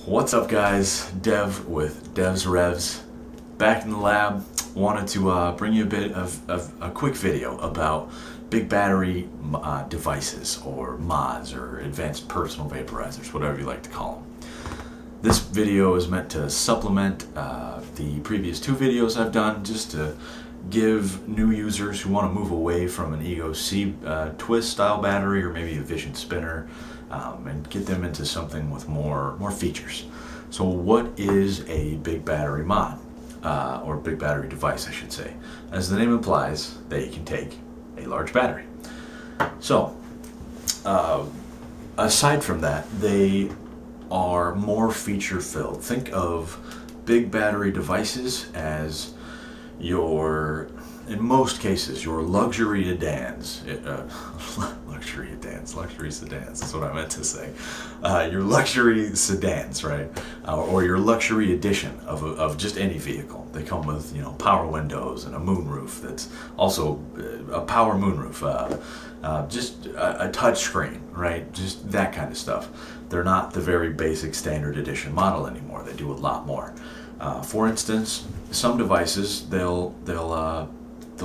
What's up, guys? Dev with Dev's Revs, back in the lab. Wanted to bring you a bit of a quick video about big battery devices, or mods, or advanced personal vaporizers, whatever you like to call them. This video is meant to supplement the previous two videos I've done, just to give new users who want to move away from an e-cig twist style battery, or maybe a vision spinner, and get them into something with more features. So what is a big battery mod, or big battery device, I should say? As the name implies, they can take a large battery. So aside from that, they are more feature filled. Think of big battery devices as in most cases, your luxury sedans. Luxury sedans, that's what I meant to say. Your luxury sedans, right? Or your luxury edition of just any vehicle. They come with, power windows and a moonroof that's also a power moonroof. Just a touch screen, right? Just that kind of stuff. They're not the very basic standard edition model anymore. They do a lot more. For instance, some devices, they'll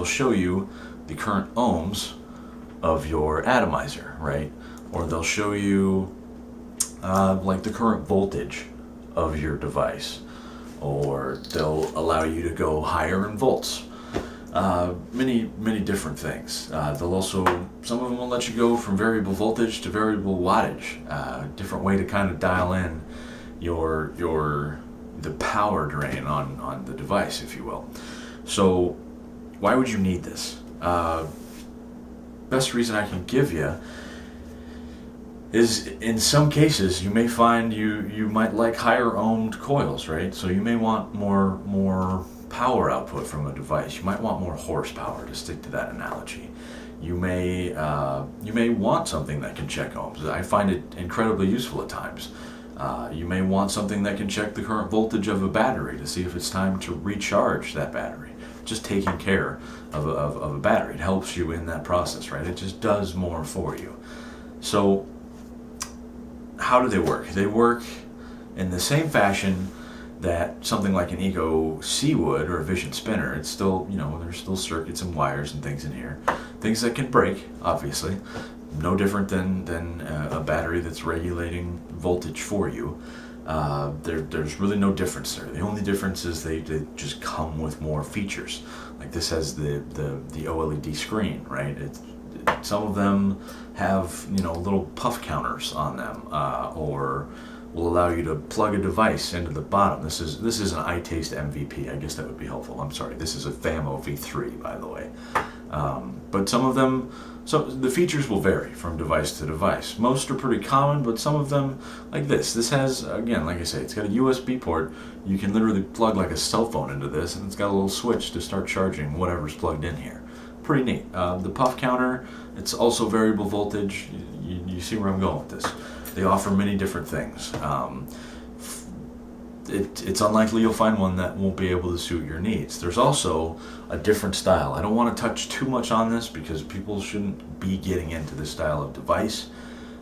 show you the current ohms of your atomizer, right? Or they'll show you like the current voltage of your device, or they'll allow you to go higher in volts. Many different things. They'll also, some of them will let you go from variable voltage to variable wattage. Different way to kind of dial in the power drain on the device, if you will. So why would you need this? Best reason I can give you is, in some cases, you may find you might like higher ohmed coils, right? So you may want more power output from a device. You might want more horsepower, to stick to that analogy. You may want something that can check ohms. I find it incredibly useful at times. You may want something that can check the current voltage of a battery to see if it's time to recharge that battery. Just taking care of a battery, it helps you in that process, right? It just does more for you. So how do they work? They work in the same fashion that something like an e-cig would, or a vision spinner. It's still, there's still circuits and wires and things in here. Things that can break, obviously. No different than a battery that's regulating voltage for you. There's really no difference there. The only difference is they just come with more features. Like this has the OLED screen, right? Some of them have little puff counters on them, or will allow you to plug a device into the bottom. This is an iTaste MVP. I guess that would be helpful. I'm sorry. This is a Famo V3, by the way. But some of them, so the features will vary from device to device. Most are pretty common, but some of them, like this has, again, like I say, it's got a USB port. You can literally plug like a cell phone into this, and it's got a little switch to start charging whatever's plugged in here. Pretty neat. The puff counter, it's also variable voltage. You see where I'm going with this. They offer many different things. It's unlikely you'll find one that won't be able to suit your needs. There's also a different style. I don't want to touch too much on this because people shouldn't be getting into this style of device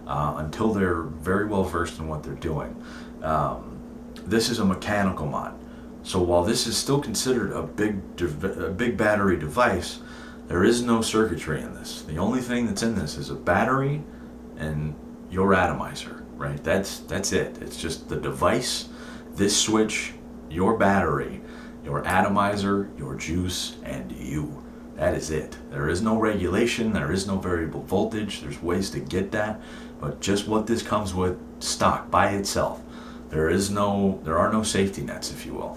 until they're very well versed in what they're doing. This is a mechanical mod. So while this is still considered a big battery device, there is no circuitry in this. The only thing that's in this is a battery and your atomizer, right? That's it. It's just the device, this switch, your battery, your atomizer, your juice, and you. That is it. There is no regulation. There is no variable voltage. There's ways to get that, but just what this comes with stock by itself. There are no safety nets, if you will.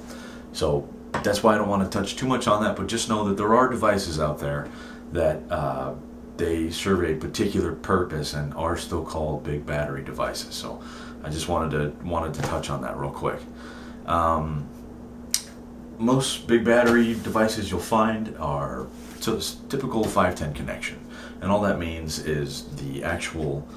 So that's why I don't want to touch too much on that, but just know that there are devices out there that they serve a particular purpose and are still called big battery devices. So I just wanted to touch on that real quick. Most big battery devices you'll find are typical 510 connection, and all that means is the actual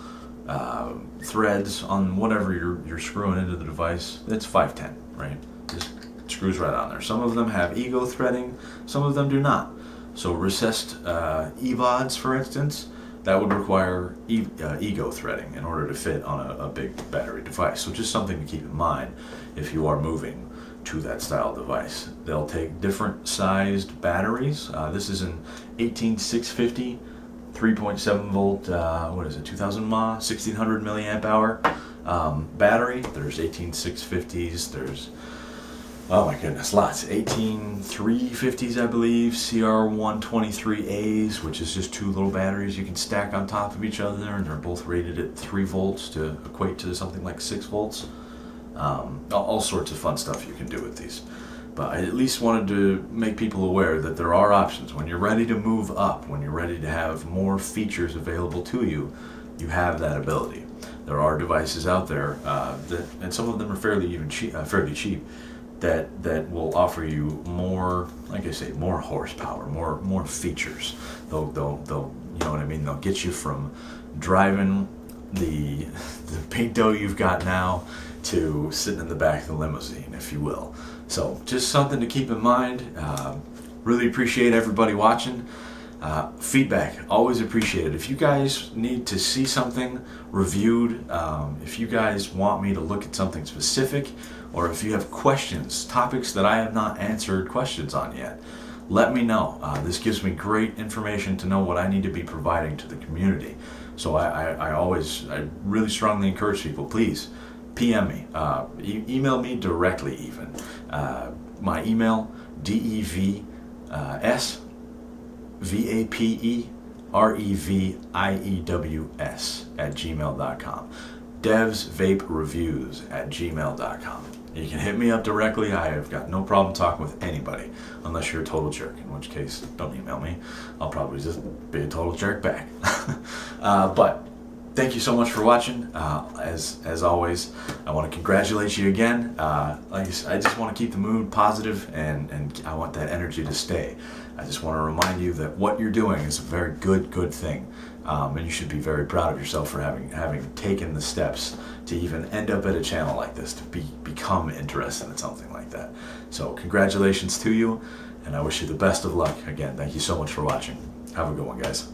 threads on whatever you're screwing into the device. It's 510, right? Just screws right on there. Some of them have ego threading, some of them do not. So recessed EVODs, for instance, that would require ego threading in order to fit on a big battery device. So just something to keep in mind if you are moving to that style device. They'll take different sized batteries. This is an 18650 3.7 volt, what is it, 2000 mAh, 1600 milliamp hour battery. There's 18650s, there's, oh my goodness, lots. 18350s, I believe, CR123As, which is just two little batteries you can stack on top of each other, and they're both rated at 3 volts to equate to something like 6 volts. All sorts of fun stuff you can do with these. But I at least wanted to make people aware that there are options. When you're ready to move up, when you're ready to have more features available to you, you have that ability. There are devices out there that, and some of them are fairly cheap, that will offer you more, like I say, more horsepower, more features. They'll you know what I mean? They'll get you from driving the Pinto you've got now to sitting in the back of the limousine, if you will. So just something to keep in mind. Really appreciate everybody watching. Feedback, always appreciated. If you guys need to see something reviewed, if you guys want me to look at something specific, or if you have questions, topics that I have not answered questions on yet, let me know. This gives me great information to know what I need to be providing to the community. So I really strongly encourage people, please PM me, email me directly even. My email, devsvapereviewes@gmail.com. devsvapereviews@gmail.com. You can hit me up directly. I have got no problem talking with anybody, unless you're a total jerk, in which case, don't email me. I'll probably just be a total jerk back. But thank you so much for watching. As always, I want to congratulate you again. Like I said, I just want to keep the mood positive, and I want that energy to stay. I just want to remind you that what you're doing is a very good thing, and you should be very proud of yourself for having taken the steps to even end up at a channel like this, to become interested in something like that. So congratulations to you, and I wish you the best of luck. Again, thank you so much for watching. Have a good one, guys.